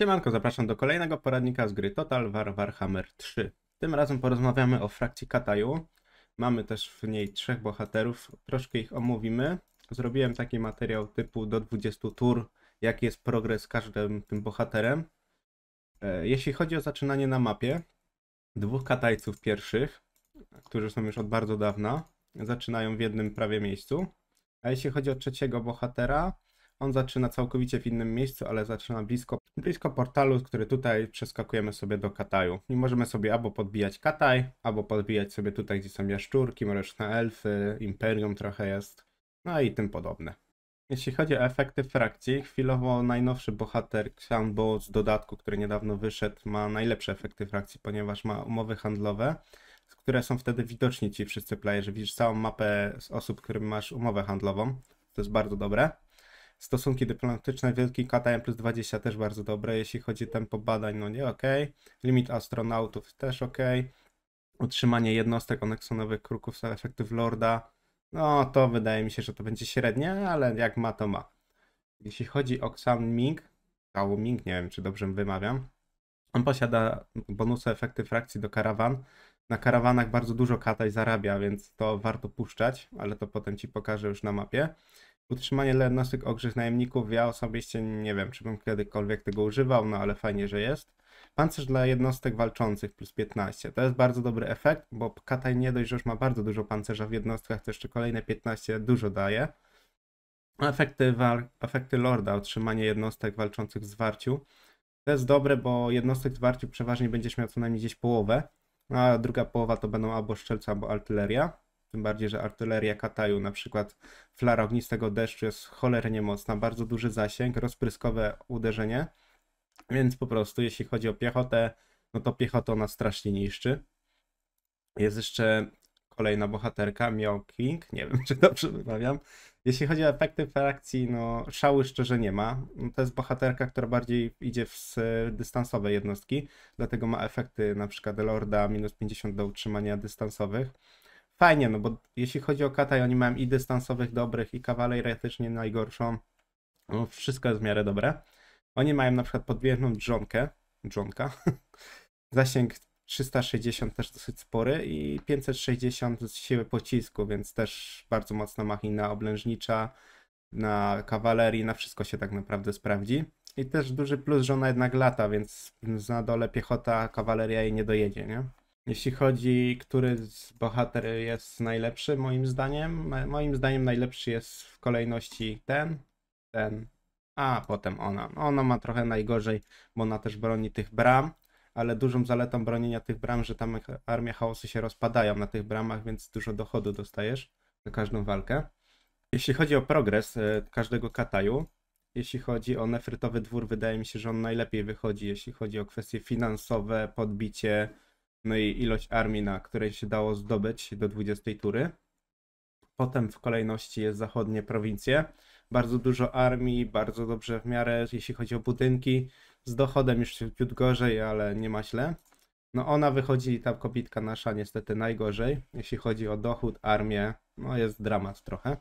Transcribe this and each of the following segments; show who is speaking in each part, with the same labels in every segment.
Speaker 1: Siemanko, zapraszam do kolejnego poradnika z gry Total War Warhammer 3. Tym razem porozmawiamy o frakcji Kataju. Mamy też w niej 3 bohaterów, troszkę ich omówimy. Zrobiłem taki materiał typu do 20 tur, jaki jest progres z każdym tym bohaterem. Jeśli chodzi o zaczynanie na mapie, 2 Katajców pierwszych, którzy są już od bardzo dawna, zaczynają w jednym prawie miejscu. A jeśli chodzi o 3 bohatera, on zaczyna całkowicie w innym miejscu, ale zaczyna blisko portalu, który tutaj przeskakujemy sobie do Kataju. I możemy sobie albo podbijać Kataj, albo podbijać sobie tutaj, gdzie są jaszczurki, mroczne elfy, Imperium trochę jest, no i tym podobne. Jeśli chodzi o efekty frakcji, chwilowo najnowszy bohater Xianbo z dodatku, który niedawno wyszedł, ma najlepsze efekty frakcji, ponieważ ma umowy handlowe, które są wtedy widoczni ci wszyscy playerzy. Widzisz całą mapę z osób, którym masz umowę handlową. To jest bardzo dobre. Stosunki dyplomatyczne, wielki KTM plus 20 też bardzo dobre. Jeśli chodzi o tempo badań, no nie ok. Limit astronautów też ok. Utrzymanie jednostek oneksonowych kruków z efektów Lorda. No to wydaje mi się, że to będzie średnie, ale jak ma, to ma. Jeśli chodzi o Xiao Ming, nie wiem czy dobrze wymawiam. On posiada bonusy efekty frakcji do karawan. Na karawanach bardzo dużo Kataj zarabia, więc to warto puszczać, ale to potem ci pokażę już na mapie. Utrzymanie dla jednostek ogrzych najemników, ja osobiście nie wiem, czy bym kiedykolwiek tego używał, no ale fajnie, że jest. Pancerz dla jednostek walczących plus 15. To jest bardzo dobry efekt, bo Kataj nie dość, że już ma bardzo dużo pancerza w jednostkach, to jeszcze kolejne 15 dużo daje. Efekty Lorda, utrzymanie jednostek walczących w zwarciu. To jest dobre, bo jednostek w zwarciu przeważnie będziesz miał co najmniej gdzieś połowę, a druga połowa to będą albo strzelcy, albo artyleria. Tym bardziej, że artyleria Kataju, na przykład flara ognistego deszczu jest cholernie mocna, bardzo duży zasięg, rozpryskowe uderzenie, więc po prostu jeśli chodzi o piechotę, no to piechotę ona strasznie niszczy. Jest jeszcze kolejna bohaterka, Miao King, nie wiem czy dobrze wymawiam. Jeśli chodzi o efekty frakcji, no szału szczerze nie ma. To jest bohaterka, która bardziej idzie w dystansowe jednostki, dlatego ma efekty na przykład Lorda minus 50 do utrzymania dystansowych. Fajnie, no bo jeśli chodzi o Kataj, oni mają i dystansowych dobrych, i kawalerię też nie najgorszą. No, wszystko jest w miarę dobre. Oni mają na przykład podwieżną dżonka. Zasięg 360 też dosyć spory i 560 z siły pocisku, więc też bardzo mocna machina oblężnicza, na kawalerii, na wszystko się tak naprawdę sprawdzi. I też duży plus, że ona jednak lata, więc na dole piechota, kawaleria jej nie dojedzie, nie? Jeśli chodzi, który z bohater jest najlepszy, moim zdaniem najlepszy jest w kolejności ten, a potem ona. Ona ma trochę najgorzej, bo ona też broni tych bram, ale dużą zaletą bronienia tych bram, że tam armie chaosu się rozpadają na tych bramach, więc dużo dochodu dostajesz za każdą walkę. Jeśli chodzi o progres każdego Kataju, jeśli chodzi o nefrytowy dwór, wydaje mi się, że on najlepiej wychodzi, jeśli chodzi o kwestie finansowe, podbicie, no i ilość armii, na której się dało zdobyć do 20 tury. Potem w kolejności jest zachodnie prowincje. Bardzo dużo armii, bardzo dobrze w miarę, jeśli chodzi o budynki. Z dochodem już ciut gorzej, ale nie ma źle. No ona wychodzi, ta kobitka nasza niestety najgorzej. Jeśli chodzi o dochód, armię, no jest dramat trochę.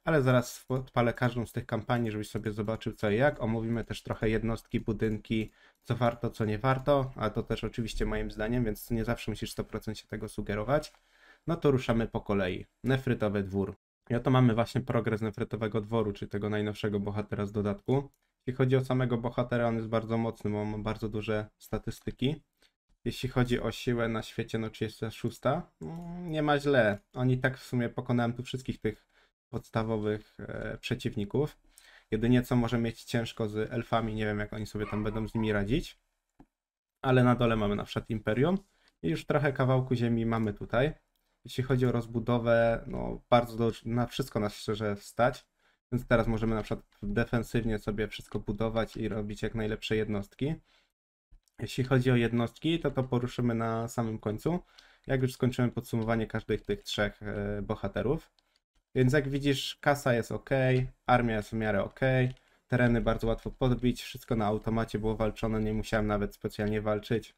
Speaker 1: Ale zaraz odpalę każdą z tych kampanii, żebyś sobie zobaczył co i jak. Omówimy też trochę jednostki, budynki, co warto, co nie warto, ale to też oczywiście moim zdaniem, więc nie zawsze musisz 100% się tego sugerować. No to ruszamy po kolei. Nefrytowy dwór. I oto mamy właśnie progres nefrytowego dworu, czyli tego najnowszego bohatera z dodatku. Jeśli chodzi o samego bohatera, on jest bardzo mocny, bo ma bardzo duże statystyki. Jeśli chodzi o siłę na świecie, no 36, nie ma źle. Oni tak w sumie pokonałem tu wszystkich tych podstawowych przeciwników. Jedynie co może mieć ciężko z elfami, nie wiem jak oni sobie tam będą z nimi radzić. Ale na dole mamy na przykład Imperium i już trochę kawałku ziemi mamy tutaj. Jeśli chodzi o rozbudowę, no bardzo na wszystko nas szczerze stać. Więc teraz możemy na przykład defensywnie sobie wszystko budować i robić jak najlepsze jednostki. Jeśli chodzi o jednostki, to poruszymy na samym końcu. Jak już skończyłem podsumowanie każdych tych 3 bohaterów. Więc jak widzisz, kasa jest ok, armia jest w miarę ok, tereny bardzo łatwo podbić, wszystko na automacie było walczone, nie musiałem nawet specjalnie walczyć.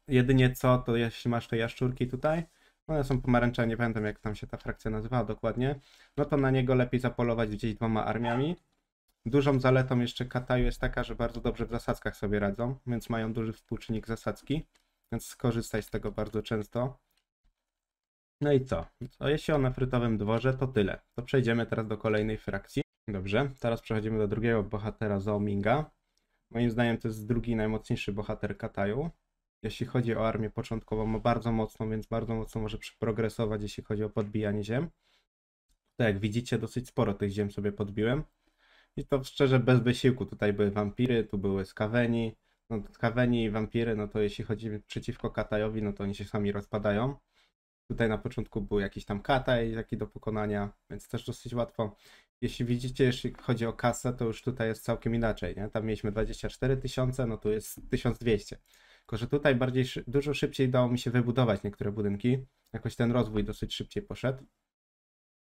Speaker 1: Jedynie co, to jeśli masz te jaszczurki tutaj, one są pomarańczowe, nie pamiętam jak tam się ta frakcja nazywała dokładnie, no to na niego lepiej zapolować gdzieś 2 armiami. Dużą zaletą jeszcze Kataju jest taka, że bardzo dobrze w zasadzkach sobie radzą, więc mają duży współczynnik zasadzki, więc skorzystaj z tego bardzo często. No i co? Jeśli o nefrytowym dworze, to tyle. To przejdziemy teraz do kolejnej frakcji. Dobrze, teraz przechodzimy do drugiego bohatera Zhao Minga. Moim zdaniem to jest drugi najmocniejszy bohater Kataju. Jeśli chodzi o armię początkową, ma bardzo mocną, więc bardzo mocno może progresować, jeśli chodzi o podbijanie ziem. Tak jak widzicie, dosyć sporo tych ziem sobie podbiłem. I to szczerze bez wysiłku. Tutaj były wampiry, tu były skaweni. No skaweni i wampiry, no to jeśli chodzi przeciwko Katajowi, no to oni się sami rozpadają. Tutaj na początku był jakiś tam kataj taki do pokonania, więc też dosyć łatwo. Jeśli widzicie, jeśli chodzi o kasę, to już tutaj jest całkiem inaczej, nie? Tam mieliśmy 24 000, no tu jest 1200. Tylko że tutaj dużo szybciej dało mi się wybudować niektóre budynki. Jakoś ten rozwój dosyć szybciej poszedł.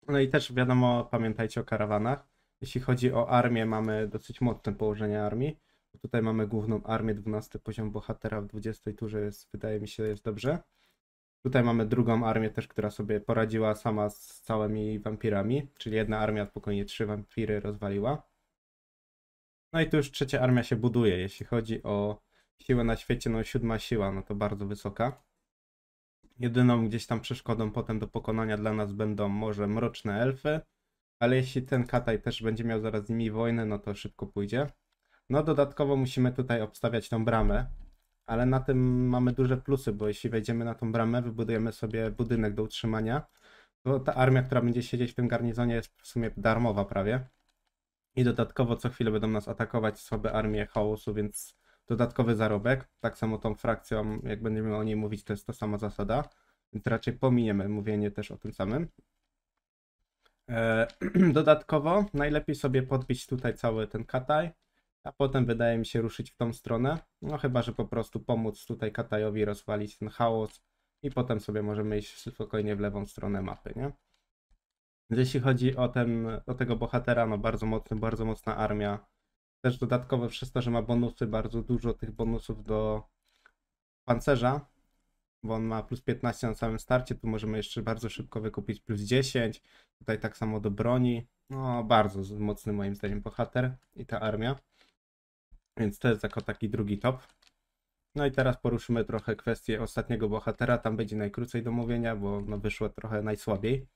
Speaker 1: No i też wiadomo, pamiętajcie o karawanach. Jeśli chodzi o armię, mamy dosyć mocne położenie armii. Tutaj mamy główną armię, 12 poziom bohatera w 20 turze jest, wydaje mi się, jest dobrze. Tutaj mamy drugą armię też, która sobie poradziła sama z całymi wampirami, czyli jedna armia spokojnie 3 wampiry rozwaliła. No i tu już trzecia armia się buduje. Jeśli chodzi o siłę na świecie, no 7 siła, no to bardzo wysoka. Jedyną gdzieś tam przeszkodą potem do pokonania dla nas będą może mroczne elfy, ale jeśli ten Kataj też będzie miał zaraz z nimi wojnę, no to szybko pójdzie. No dodatkowo musimy tutaj obstawiać tą bramę, ale na tym mamy duże plusy, bo jeśli wejdziemy na tą bramę, wybudujemy sobie budynek do utrzymania, to ta armia, która będzie siedzieć w tym garnizonie jest w sumie darmowa prawie. I dodatkowo co chwilę będą nas atakować słabe armie chaosu, więc dodatkowy zarobek. Tak samo tą frakcją, jak będziemy o niej mówić, to jest ta sama zasada, więc raczej pominiemy mówienie też o tym samym. Dodatkowo najlepiej sobie podbić tutaj cały ten Kataj, a potem wydaje mi się ruszyć w tą stronę. No chyba, że po prostu pomóc tutaj Katajowi rozwalić ten chaos i potem sobie możemy iść spokojnie w lewą stronę mapy, nie? Jeśli chodzi o tego bohatera, no bardzo mocna armia. Też dodatkowo przez to, że ma bonusy, bardzo dużo tych bonusów do pancerza, bo on ma plus 15 na samym starcie, tu możemy jeszcze bardzo szybko wykupić plus 10. Tutaj tak samo do broni. No bardzo mocny moim zdaniem bohater i ta armia. Więc to jest jako taki drugi top. No i teraz poruszymy trochę kwestię ostatniego bohatera. Tam będzie najkrócej do mówienia, bo no wyszło trochę najsłabiej.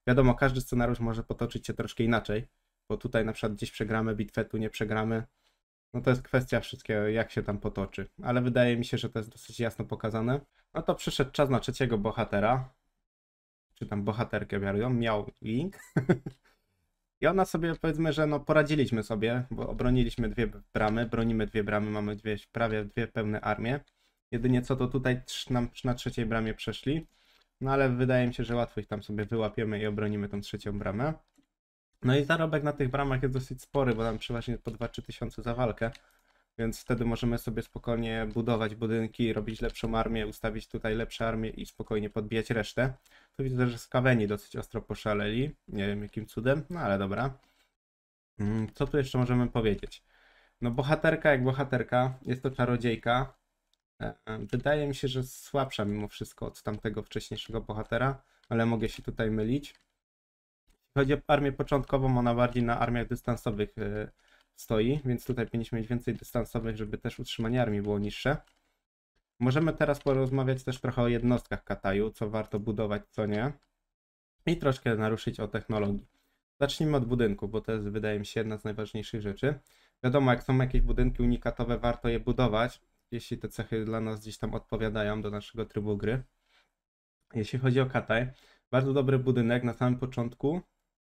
Speaker 1: Wiadomo, każdy scenariusz może potoczyć się troszkę inaczej, bo tutaj na przykład gdzieś przegramy bitwę, tu nie przegramy. No to jest kwestia wszystkiego, jak się tam potoczy. Ale wydaje mi się, że to jest dosyć jasno pokazane. No to przyszedł czas na trzeciego bohatera. Czy tam bohaterkę biorą, miał Link. I ona sobie, powiedzmy, że no poradziliśmy sobie, bo obroniliśmy 2 bramy, bronimy 2 bramy, mamy prawie 2 pełne armie. Jedynie co to tutaj nam na trzeciej bramie przeszli. No ale wydaje mi się, że łatwo ich tam sobie wyłapiemy i obronimy tą trzecią bramę. No i zarobek na tych bramach jest dosyć spory, bo tam przeważnie po 2-3 tysiące za walkę. Więc wtedy możemy sobie spokojnie budować budynki, robić lepszą armię, ustawić tutaj lepsze armie i spokojnie podbijać resztę. Tu widzę, że skaweni dosyć ostro poszaleli. Nie wiem jakim cudem, no ale dobra. Co tu jeszcze możemy powiedzieć? No bohaterka jak bohaterka, jest to czarodziejka. Wydaje mi się, że słabsza mimo wszystko od tamtego wcześniejszego bohatera, ale mogę się tutaj mylić. Jeśli chodzi o armię początkową, ona bardziej na armiach dystansowych stoi, więc tutaj powinniśmy mieć więcej dystansowych, żeby też utrzymanie armii było niższe. Możemy teraz porozmawiać też trochę o jednostkach Kataju, co warto budować, co nie. I troszkę naruszyć o technologii. Zacznijmy od budynku, bo to jest, wydaje mi się, jedna z najważniejszych rzeczy. Wiadomo, jak są jakieś budynki unikatowe, warto je budować, jeśli te cechy dla nas gdzieś tam odpowiadają do naszego trybu gry. Jeśli chodzi o Kataj, bardzo dobry budynek na samym początku,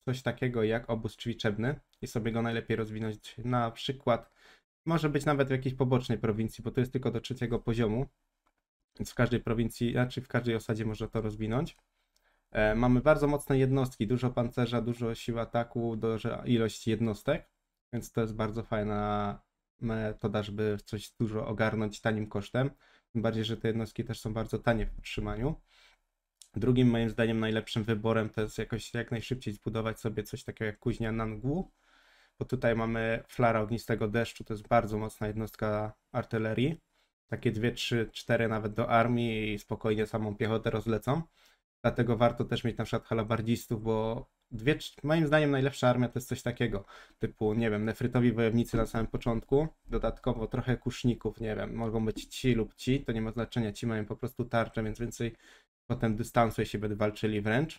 Speaker 1: coś takiego jak obóz ćwiczebny i sobie go najlepiej rozwinąć na przykład, może być nawet w jakiejś pobocznej prowincji, bo to jest tylko do 3. poziomu, więc w każdej prowincji, znaczy w każdej osadzie można to rozwinąć. Mamy bardzo mocne jednostki, dużo pancerza, dużo sił ataku, duża ilość jednostek, więc to jest bardzo fajna metoda, żeby coś dużo ogarnąć tanim kosztem. Tym bardziej, że te jednostki też są bardzo tanie w utrzymaniu. Drugim moim zdaniem najlepszym wyborem to jest jakoś jak najszybciej zbudować sobie coś takiego jak kuźnia Nangu, bo tutaj mamy flara ognistego deszczu, to jest bardzo mocna jednostka artylerii. Takie 2, 3, 4 nawet do armii i spokojnie samą piechotę rozlecą. Dlatego warto też mieć na przykład halabardzistów, bo moim zdaniem najlepsza armia to jest coś takiego, typu, nie wiem, nefrytowi wojownicy na samym początku, dodatkowo trochę kuszników, nie wiem, mogą być ci lub ci, to nie ma znaczenia, ci mają po prostu tarczę, więc więcej potem dystansu, jeśli będą walczyli wręcz.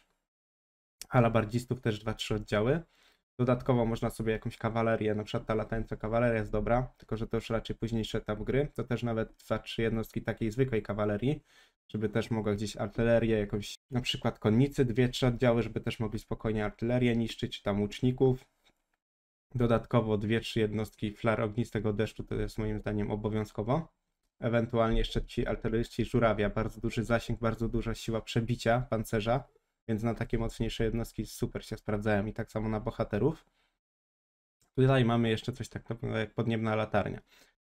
Speaker 1: Halabardzistów też 2-3 oddziały. Dodatkowo można sobie jakąś kawalerię, na przykład ta latająca kawaleria jest dobra, tylko że to już raczej późniejszy etap gry, to też nawet 2-3 jednostki takiej zwykłej kawalerii, żeby też mogła gdzieś artylerię, jakąś na przykład konnicy, 2-3 oddziały, żeby też mogli spokojnie artylerię niszczyć, czy tam łuczników. Dodatkowo 2-3 jednostki flar ognistego deszczu, to jest moim zdaniem obowiązkowo. Ewentualnie jeszcze ci artyleryści żurawia, bardzo duży zasięg, bardzo duża siła przebicia pancerza, więc na takie mocniejsze jednostki super się sprawdzają i tak samo na bohaterów. Tutaj mamy jeszcze coś takiego jak podniebna latarnia.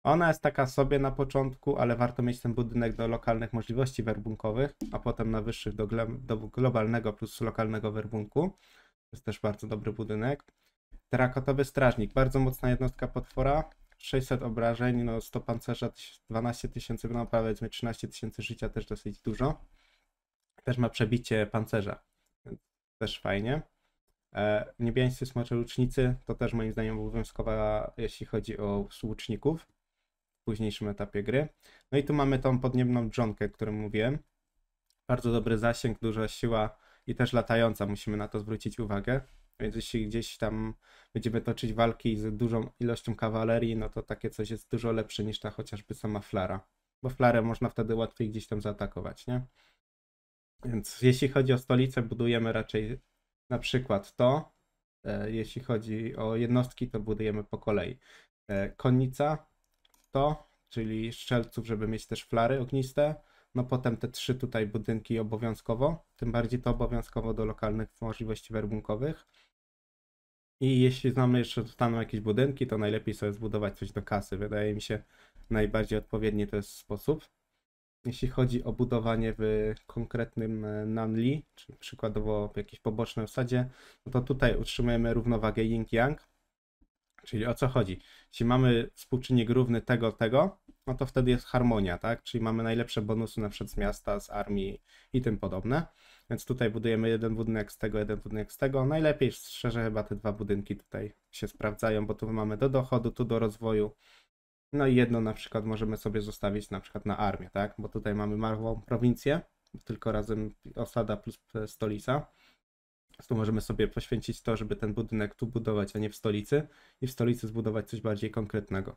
Speaker 1: Ona jest taka sobie na początku, ale warto mieć ten budynek do lokalnych możliwości werbunkowych, a potem na wyższych do globalnego plus lokalnego werbunku. To jest też bardzo dobry budynek. Terakotowy strażnik, bardzo mocna jednostka potwora, 600 obrażeń, no 100 pancerza, 12 tysięcy, no powiedzmy 13 tysięcy życia, też dosyć dużo. Też ma przebicie pancerza, więc też fajnie. Niebiańscy smocze łucznicy to też moim zdaniem obowiązkowa, jeśli chodzi o łuczników w późniejszym etapie gry. No i tu mamy tą podniebną dżonkę, o którym mówiłem. Bardzo dobry zasięg, duża siła i też latająca, musimy na to zwrócić uwagę. Więc jeśli gdzieś tam będziemy toczyć walki z dużą ilością kawalerii, no to takie coś jest dużo lepsze niż ta chociażby sama flara. Bo flarę można wtedy łatwiej gdzieś tam zaatakować, nie? Więc jeśli chodzi o stolicę, budujemy raczej na przykład to. Jeśli chodzi o jednostki, to budujemy po kolei. Konnica to, czyli strzelców, żeby mieć też flary ogniste. No potem te 3 tutaj budynki obowiązkowo, tym bardziej to obowiązkowo do lokalnych możliwości werbunkowych. I jeśli znamy jeszcze zostaną jakieś budynki, to najlepiej sobie zbudować coś do kasy. Wydaje mi się najbardziej odpowiedni to jest sposób. Jeśli chodzi o budowanie w konkretnym Nanli, czy przykładowo w jakiejś pobocznej osadzie, no to tutaj utrzymujemy równowagę yin-yang. Czyli o co chodzi? Jeśli mamy współczynnik równy tego, no to wtedy jest harmonia, tak? Czyli mamy najlepsze bonusy na przykład z miasta, z armii i tym podobne. Więc tutaj budujemy jeden budynek z tego, jeden budynek z tego. Najlepiej szczerze chyba te 2 budynki tutaj się sprawdzają, bo tu mamy do dochodu, tu do rozwoju. No i jedno na przykład możemy sobie zostawić na przykład na armię, tak? Bo tutaj mamy małą prowincję, tylko razem osada plus stolica. Tu możemy sobie poświęcić to, żeby ten budynek tu budować, a nie w stolicy i w stolicy zbudować coś bardziej konkretnego.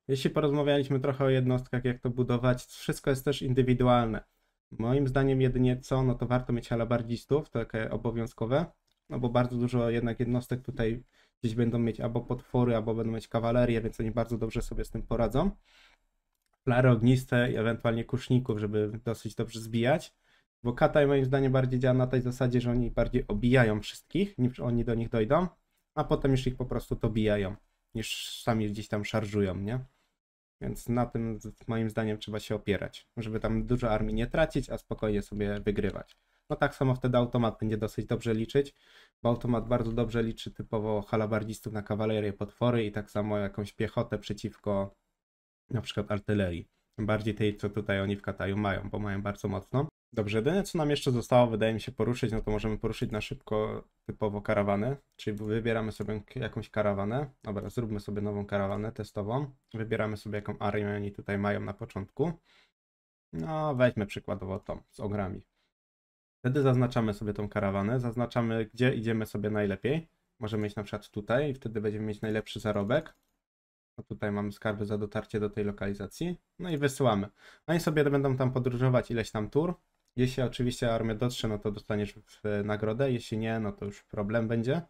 Speaker 1: Jeśli porozmawialiśmy trochę o jednostkach, jak to budować, wszystko jest też indywidualne. Moim zdaniem jedynie co, no to warto mieć halabardzistów, takie obowiązkowe, no bo bardzo dużo jednak jednostek tutaj gdzieś będą mieć albo potwory, albo będą mieć kawalerię, więc oni bardzo dobrze sobie z tym poradzą. Flary ogniste i ewentualnie kuszników, żeby dosyć dobrze zbijać. Bo Kataj moim zdaniem bardziej działa na tej zasadzie, że oni bardziej obijają wszystkich, niż oni do nich dojdą, a potem już ich po prostu dobijają, niż sami gdzieś tam szarżują, nie? Więc na tym moim zdaniem trzeba się opierać, żeby tam dużo armii nie tracić, a spokojnie sobie wygrywać. No tak samo wtedy automat będzie dosyć dobrze liczyć, bo automat bardzo dobrze liczy typowo halabardzistów na kawalerię, potwory i tak samo jakąś piechotę przeciwko na przykład artylerii. Bardziej tej, co tutaj oni w Kataju mają, bo mają bardzo mocno. Dobrze, jedyne co nam jeszcze zostało, wydaje mi się poruszyć, no to możemy poruszyć na szybko typowo karawanę, czyli wybieramy sobie jakąś karawanę. Dobra, zróbmy sobie nową karawanę testową. Wybieramy sobie jaką armię oni tutaj mają na początku. No, weźmy przykładowo tą z ogrami. Wtedy zaznaczamy sobie tą karawanę, zaznaczamy gdzie idziemy sobie najlepiej. Możemy iść na przykład tutaj i wtedy będziemy mieć najlepszy zarobek. No tutaj mamy skarby za dotarcie do tej lokalizacji. No i wysyłamy. Oni sobie będą tam podróżować ileś tam tur. Jeśli oczywiście armia dotrze, no to dostaniesz nagrodę. Jeśli nie, no to już problem będzie.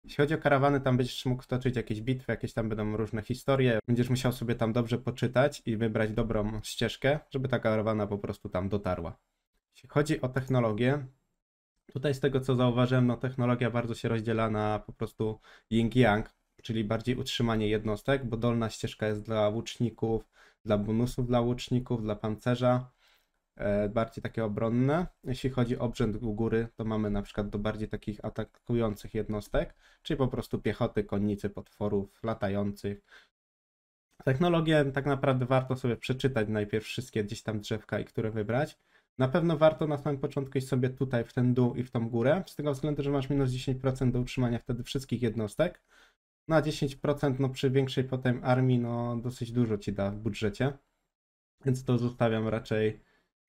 Speaker 1: Jeśli chodzi o karawany, tam będziesz mógł toczyć jakieś bitwy, jakieś tam będą różne historie. Będziesz musiał sobie tam dobrze poczytać i wybrać dobrą ścieżkę, żeby ta karawana po prostu tam dotarła. Jeśli chodzi o technologię, tutaj z tego co zauważyłem, no technologia bardzo się rozdziela na po prostu yin-yang, czyli bardziej utrzymanie jednostek, bo dolna ścieżka jest dla łuczników, dla bonusów dla łuczników, dla pancerza, bardziej takie obronne. Jeśli chodzi o obrzęd u góry, to mamy na przykład do bardziej takich atakujących jednostek, czyli po prostu piechoty, konnicy, potworów, latających. Technologię tak naprawdę warto sobie przeczytać najpierw wszystkie gdzieś tam drzewka i które wybrać, Na pewno warto na samym początku iść sobie tutaj w ten dół i w tą górę, z tego względu, że masz minus 10% do utrzymania wtedy wszystkich jednostek. Na 10% no przy większej potem armii no dosyć dużo ci da w budżecie, więc to zostawiam raczej,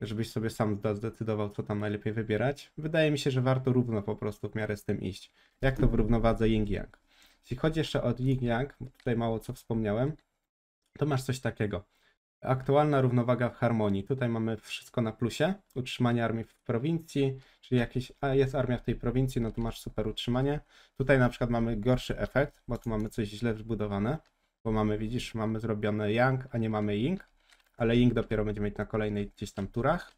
Speaker 1: żebyś sobie sam zdecydował, co tam najlepiej wybierać. Wydaje mi się, że warto równo po prostu w miarę z tym iść. Jak to w równowadze yin-yang. Jeśli chodzi jeszcze o yin-yang, bo tutaj mało co wspomniałem, to masz coś takiego. Aktualna równowaga w harmonii. Tutaj mamy wszystko na plusie. Utrzymanie armii w prowincji, czyli jest armia w tej prowincji, no to masz super utrzymanie. Tutaj na przykład mamy gorszy efekt, bo tu mamy coś źle wbudowane, bo mamy, widzisz, mamy zrobione yang, a nie mamy ying, ale ying dopiero będziemy mieć na kolejnej gdzieś tam turach.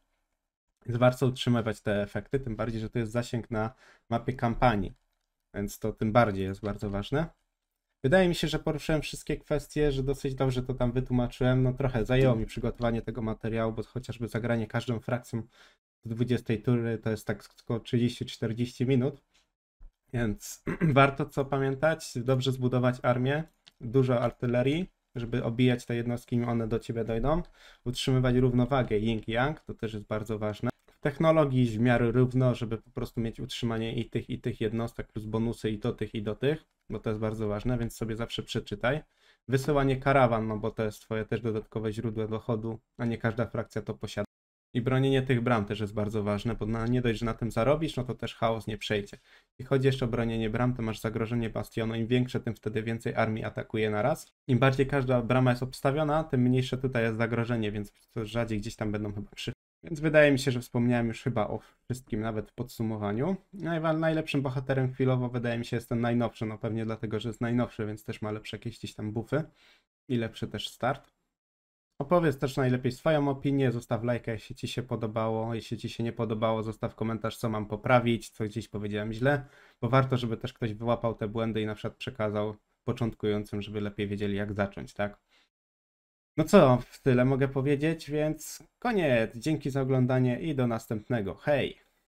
Speaker 1: Więc warto utrzymywać te efekty, tym bardziej, że to jest zasięg na mapie kampanii, więc to tym bardziej jest bardzo ważne. Wydaje mi się, że poruszyłem wszystkie kwestie, że dosyć dobrze to tam wytłumaczyłem. No trochę zajęło mi przygotowanie tego materiału, bo chociażby zagranie każdą frakcją z 20 tury to jest tak około 30-40 minut. Więc warto co pamiętać, dobrze zbudować armię, dużo artylerii, żeby obijać te jednostki, nim one do ciebie dojdą. Utrzymywać równowagę yin-yang, to też jest bardzo ważne. W technologii iść w miarę równo, żeby po prostu mieć utrzymanie i tych jednostek, plus bonusy i do tych, bo to jest bardzo ważne, więc sobie zawsze przeczytaj. Wysyłanie karawan, no bo to jest twoje też dodatkowe źródło dochodu, a nie każda frakcja to posiada. I bronienie tych bram też jest bardzo ważne, bo nie dość, że na tym zarobisz, no to też chaos nie przejdzie. Jeśli chodzi jeszcze o bronienie bram, to masz zagrożenie bastionu. Im większe, tym wtedy więcej armii atakuje na raz. Im bardziej każda brama jest obstawiona, tym mniejsze tutaj jest zagrożenie, więc to rzadziej gdzieś tam będą chyba trzy. Więc wydaje mi się, że wspomniałem już chyba o wszystkim, nawet w podsumowaniu. Najlepszym bohaterem chwilowo wydaje mi się jest ten najnowszy, no pewnie dlatego, że jest najnowszy, więc też ma lepsze jakieś gdzieś tam buffy i lepszy też start. Opowiedz też najlepiej swoją opinię, zostaw lajka, jeśli ci się podobało, jeśli ci się nie podobało, zostaw komentarz, co mam poprawić, co gdzieś powiedziałem źle, bo warto, żeby też ktoś wyłapał te błędy i na przykład przekazał początkującym, żeby lepiej wiedzieli, jak zacząć, tak? No co, w tyle mogę powiedzieć, więc koniec. Dzięki za oglądanie i do następnego. Hej!